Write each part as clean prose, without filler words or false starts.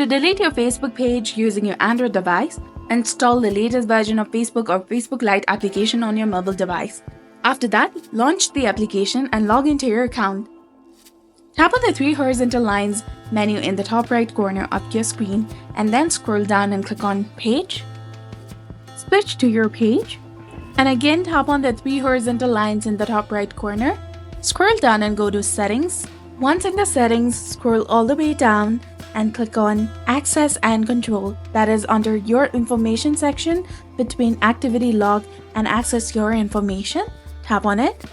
To delete your Facebook page using your Android device, install the latest version of Facebook or Facebook Lite application on your mobile device. After that, launch the application and log into your account. Tap on the three horizontal lines menu in the top right corner of your screen and then scroll down and click on Page. Switch to your page and again tap on the three horizontal lines in the top right corner. Scroll down and go to Settings. Once in the settings, scroll all the way down and click on Access and Control, that is under Your Information section between Activity Log and Access Your Information. Tap on it.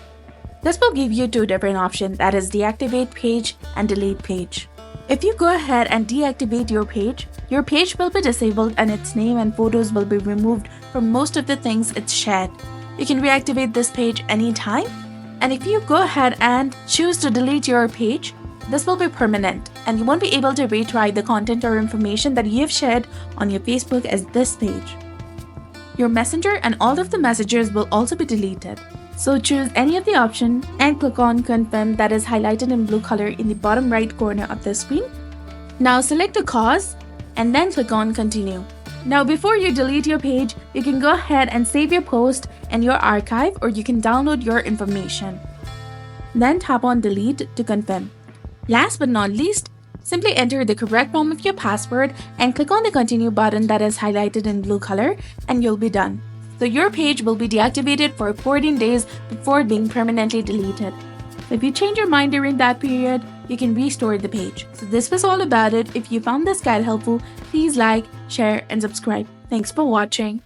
This will give you two different options, that is Deactivate Page and Delete Page. If you go ahead and deactivate your page will be disabled and its name and photos will be removed from most of the things it's shared. You can reactivate this page anytime. And if you go ahead and choose to delete your page, this will be permanent and you won't be able to retry the content or information that you have shared on your Facebook as this page. Your messenger and all of the messages will also be deleted. So choose any of the option and click on Confirm, that is highlighted in blue color in the bottom right corner of the screen. Now select a cause and then click on Continue. Now before you delete your page, you can go ahead and save your post in your archive or you can download your information. Then tap on Delete to confirm. Last but not least, simply enter the correct form of your password and click on the Continue button that is highlighted in blue color and you'll be done. So your page will be deactivated for 14 days before being permanently deleted. If you change your mind during that period, you can restore the page. So this was all about it. If you found this guide helpful, please like, share, and subscribe. Thanks for watching.